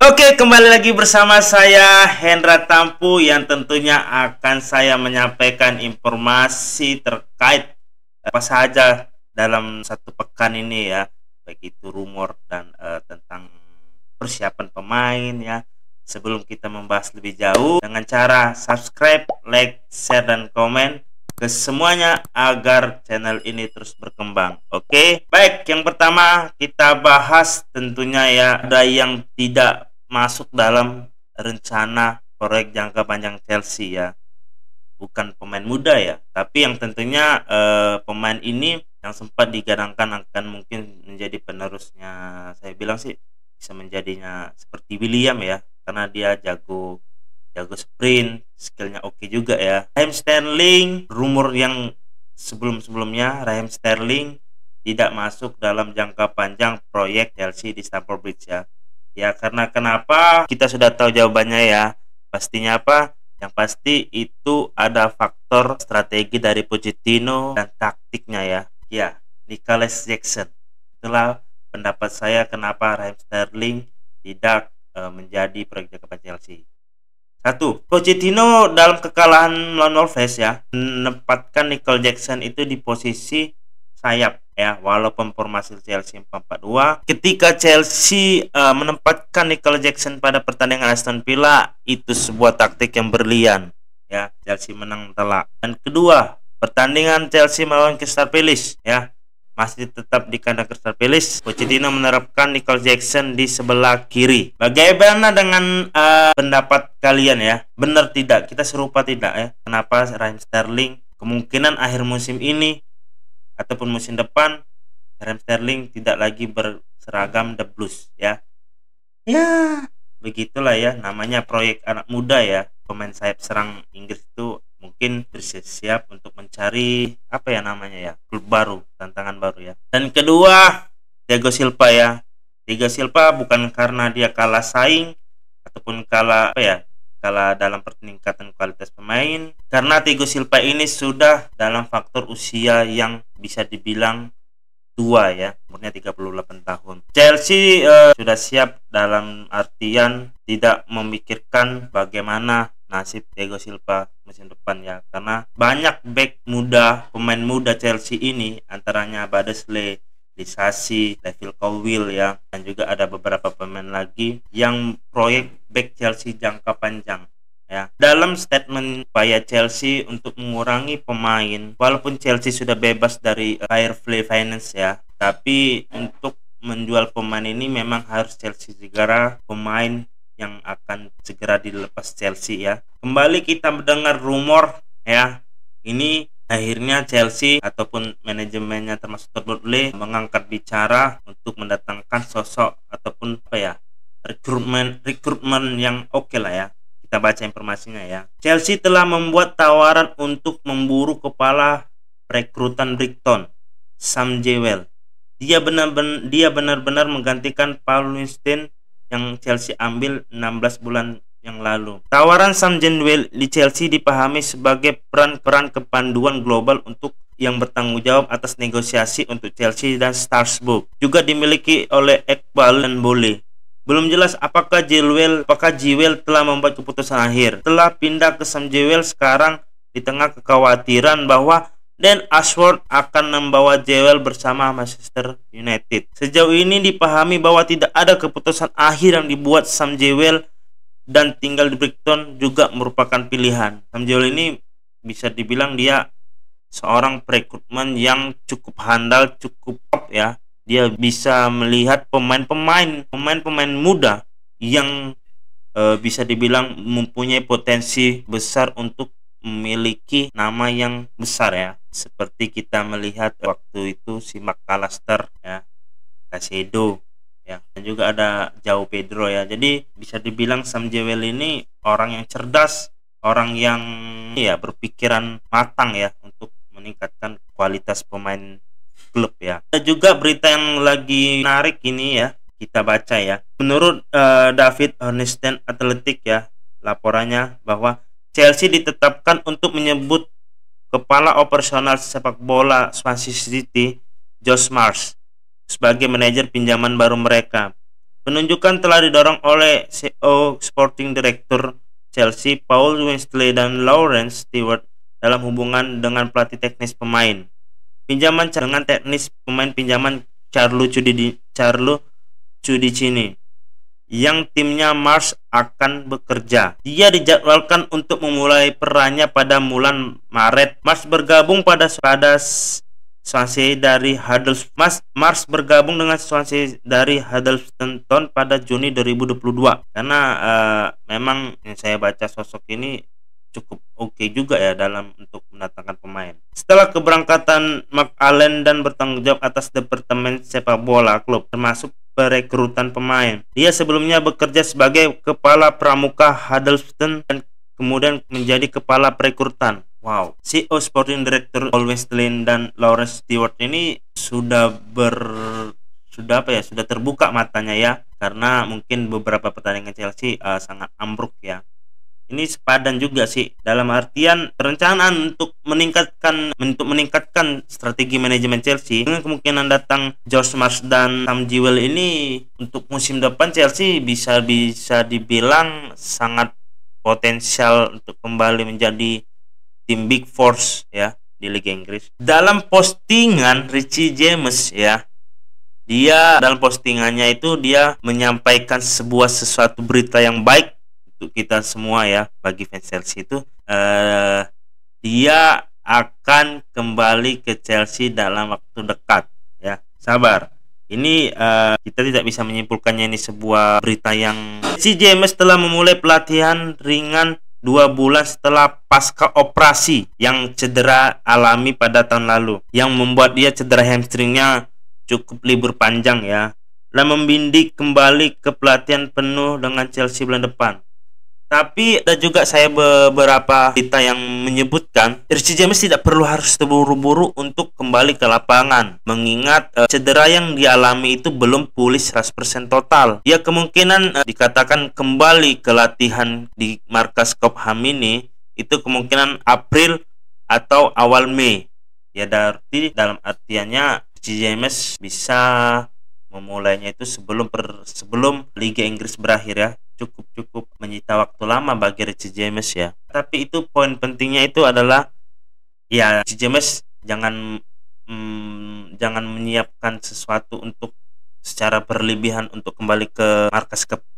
Oke, kembali lagi bersama saya Hendra Tampu yang tentunya akan saya menyampaikan informasi terkait apa saja dalam satu pekan ini ya, baik itu rumor dan tentang persiapan pemain ya. Sebelum kita membahas lebih jauh, dengan cara subscribe, like, share, dan komen ke semuanya agar channel ini terus berkembang. Oke, baik, yang pertama kita bahas tentunya ya, ada yang tidak masuk dalam rencana proyek jangka panjang Chelsea ya, bukan pemain muda ya, tapi yang tentunya pemain ini yang sempat digadangkan akan mungkin menjadi penerusnya. Saya bilang sih bisa menjadinya seperti William ya, karena dia jago sprint, skillnya oke juga ya. Raheem Sterling, rumor yang sebelumnya Raheem Sterling tidak masuk dalam jangka panjang proyek Chelsea di Stamford Bridge ya. Ya, karena kenapa kita sudah tahu jawabannya ya. Pastinya apa? Yang pasti itu ada faktor strategi dari Pochettino dan taktiknya ya. Ya, Nicholas Jackson. Itulah pendapat saya kenapa Raheem Sterling tidak menjadi proyek jangka panjang Chelsea. Satu, Pochettino dalam kekalahan melawan Wolves ya, menempatkan Nicholas Jackson itu di posisi sayap ya, walaupun formasi Chelsea 4-4-2. Ketika Chelsea menempatkan Nicholas Jackson pada pertandingan Aston Villa, itu sebuah taktik yang berlian ya. Chelsea menang telak. Dan kedua, pertandingan Chelsea melawan Crystal Palace ya, masih tetap di kandang Crystal Palace. Pochettino menerapkan Nicholas Jackson di sebelah kiri. Bagaimana dengan pendapat kalian ya? Benar tidak? Kita serupa tidak ya? Kenapa Raheem Sterling kemungkinan akhir musim ini ataupun musim depan Raheem Sterling tidak lagi berseragam The Blues ya? Ya, begitulah ya, namanya proyek anak muda ya. Pemain sayap serang Inggris itu mungkin bersiap untuk mencari apa ya namanya ya, klub baru, tantangan baru ya. Dan kedua, Thiago Silva ya. Thiago Silva bukan karena dia kalah saing ataupun kalah apa ya, kalah dalam peningkatan kualitas pemain, karena Thiago Silva ini sudah dalam faktor usia yang bisa dibilang tua ya, umurnya 38 tahun. Chelsea sudah siap dalam artian tidak memikirkan bagaimana nasib Thiago Silva musim depan ya, karena banyak back muda, pemain muda Chelsea ini, antaranya Badesley, Disasi, Neville Cowell ya, dan juga ada beberapa pemain lagi yang proyek back Chelsea jangka panjang ya. Dalam statement via Chelsea untuk mengurangi pemain, walaupun Chelsea sudah bebas dari fair play finance ya, tapi untuk menjual pemain ini memang harus Chelsea segera pemain yang akan segera dilepas Chelsea ya. Kembali kita mendengar rumor ya, ini akhirnya Chelsea ataupun manajemennya termasuk Todd Boehly mengangkat bicara untuk mendatangkan sosok ataupun apa ya, rekrutmen yang oke lah ya. Kita baca informasinya ya. Chelsea telah membuat tawaran untuk memburu kepala rekrutan Brighton, Sam Jewell. Dia benar-benar menggantikan Paul Winston yang Chelsea ambil 16 bulan yang lalu. Tawaran Sam Jewell di Chelsea dipahami sebagai peran kepanduan global untuk yang bertanggung jawab atas negosiasi untuk Chelsea dan Strasbourg. Juga dimiliki oleh Iqbal dan Bole. Belum jelas apakah Jewell telah membuat keputusan akhir. Telah pindah ke Sam Jewell sekarang di tengah kekhawatiran bahwa Dan Ashworth akan membawa Jewell bersama Manchester United. Sejauh ini dipahami bahwa tidak ada keputusan akhir yang dibuat Sam Jewell, dan tinggal di Brighton juga merupakan pilihan. Sam Jewell ini bisa dibilang dia seorang perekrutmen yang cukup handal, cukup top ya. Dia bisa melihat pemain-pemain muda yang bisa dibilang mempunyai potensi besar untuk memiliki nama yang besar ya. Seperti kita melihat waktu itu si McAllister ya, Caicedo ya, dan juga ada João Pedro ya. Jadi bisa dibilang Sam Jewell ini orang yang cerdas, orang yang ya berpikiran matang ya untuk meningkatkan kualitas pemain klub ya. Ada juga berita yang lagi menarik ini ya, kita baca ya. Menurut David Ornstein Athletic ya, laporannya bahwa Chelsea ditetapkan untuk menyebut kepala operasional sepak bola Swansea City, Josh Marsh, sebagai manajer pinjaman baru mereka. Penunjukan telah didorong oleh CEO Sporting Director Chelsea Paul Winsley dan Lawrence Stewart dalam hubungan dengan pelatih teknis pemain. Pinjaman dengan teknis pemain pinjaman Carlo Cudicini yang timnya Mars akan bekerja. Dia dijadwalkan untuk memulai perannya pada bulan Maret. Mars bergabung pada Swansea dari Mars bergabung dengan Swansea dari Huddersfield Town pada Juni 2022. Karena memang yang saya baca sosok ini cukup oke juga ya dalam untuk mendatangkan pemain. Setelah keberangkatan McAllen dan bertanggung jawab atas departemen sepak bola klub termasuk perekrutan pemain. Dia sebelumnya bekerja sebagai kepala pramuka Huddersfield dan kemudian menjadi kepala perekrutan. Wow, CEO Sporting Director Paul Winsley dan Lawrence Stewart ini sudah terbuka matanya ya, karena mungkin beberapa pertandingan Chelsea sangat ambruk ya. Ini sepadan juga sih, dalam artian perencanaan untuk meningkatkan strategi manajemen Chelsea dengan kemungkinan datang Josh Mars dan Sam Jewell ini untuk musim depan. Chelsea bisa dibilang sangat potensial untuk kembali menjadi tim Big Force ya di Liga Inggris. Dalam postingan Richie James ya, dia dalam postingannya itu dia menyampaikan sesuatu berita yang baik untuk kita semua ya, bagi fans Chelsea itu dia akan kembali ke Chelsea dalam waktu dekat ya. Sabar, ini kita tidak bisa menyimpulkannya ini sebuah berita yang si James telah memulai pelatihan ringan 2 bulan setelah pasca operasi yang cedera alami pada tahun lalu yang membuat dia cedera hamstringnya cukup libur panjang ya, dan membidik kembali ke pelatihan penuh dengan Chelsea bulan depan. Tapi ada juga saya beberapa berita yang menyebutkan Richie James tidak perlu harus terburu-buru untuk kembali ke lapangan, mengingat cedera yang dialami itu belum pulih 100% total. Dia kemungkinan dikatakan kembali ke latihan di markas Cobham ini itu kemungkinan April atau awal Mei ya, dalam artiannya Richie James bisa memulainya itu sebelum Liga Inggris berakhir ya. Cukup menyita waktu lama bagi Richie James ya. Tapi itu poin pentingnya itu adalah ya, Richie James jangan menyiapkan sesuatu untuk secara berlebihan untuk kembali ke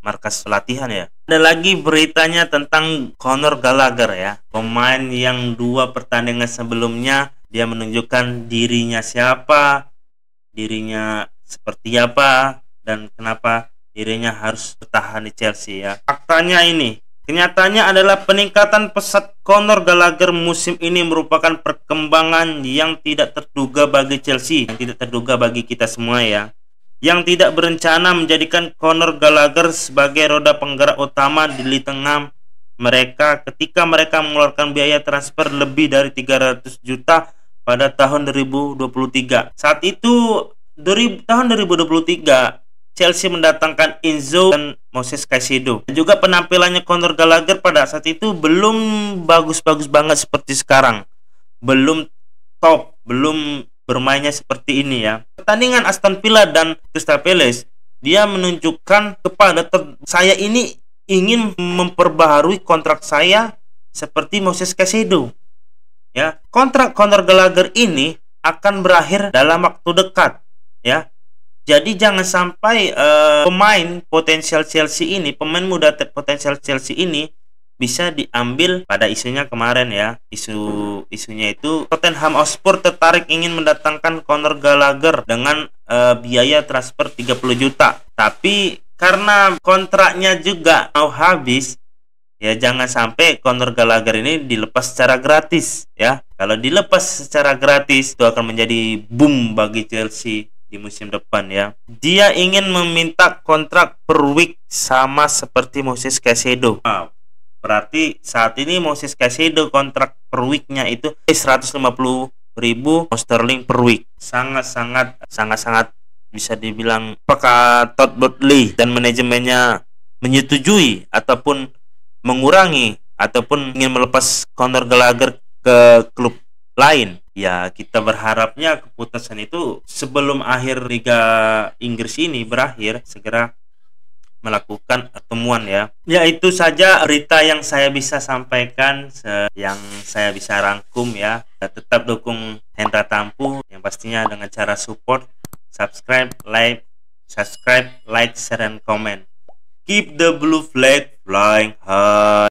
markas latihan ya. Ada lagi beritanya tentang Conor Gallagher ya, pemain yang 2 pertandingan sebelumnya dia menunjukkan dirinya siapa, dirinya seperti apa, dan kenapa dirinya harus bertahan di Chelsea ya. Kenyataannya adalah peningkatan pesat Conor Gallagher musim ini merupakan perkembangan yang tidak terduga bagi Chelsea, yang tidak terduga bagi kita semua ya, yang tidak berencana menjadikan Conor Gallagher sebagai roda penggerak utama di lini tengah mereka ketika mereka mengeluarkan biaya transfer lebih dari 300 juta pada tahun 2023. Saat itu tahun 2023 Chelsea mendatangkan Enzo dan Moses Caicedo. Juga penampilannya Conor Gallagher pada saat itu belum bagus-bagus banget seperti sekarang. Belum top, belum bermainnya seperti ini ya. Pertandingan Aston Villa dan Crystal Palace, dia menunjukkan kepada saya ini ingin memperbaharui kontrak saya seperti Moses Caicedo. Ya, kontrak Conor Gallagher ini akan berakhir dalam waktu dekat ya. Jadi jangan sampai pemain potensial Chelsea ini, pemain muda potensial Chelsea ini bisa diambil pada isunya kemarin ya. Isunya itu Tottenham Hotspur tertarik ingin mendatangkan Conor Gallagher dengan biaya transfer 30 juta. Tapi karena kontraknya juga mau habis ya, jangan sampai Conor Gallagher ini dilepas secara gratis ya. Kalau dilepas secara gratis itu akan menjadi boom bagi Chelsea di musim depan ya. Dia ingin meminta kontrak per week sama seperti Moses Caicedo. Berarti saat ini Moses Caicedo kontrak per weeknya itu 150.000 sterling per week. Sangat bisa dibilang apakah Todd Boehly dan manajemennya menyetujui ataupun mengurangi ataupun ingin melepas Conor Gallagher ke klub lain. Ya, kita berharapnya keputusan itu sebelum akhir Liga Inggris ini berakhir segera melakukan pertemuan ya. Ya, itu saja berita yang saya bisa sampaikan, yang saya bisa rangkum ya. Tetap dukung Hendra Tampu yang pastinya dengan cara support, subscribe, like, share, and comment. Keep the blue flag flying high.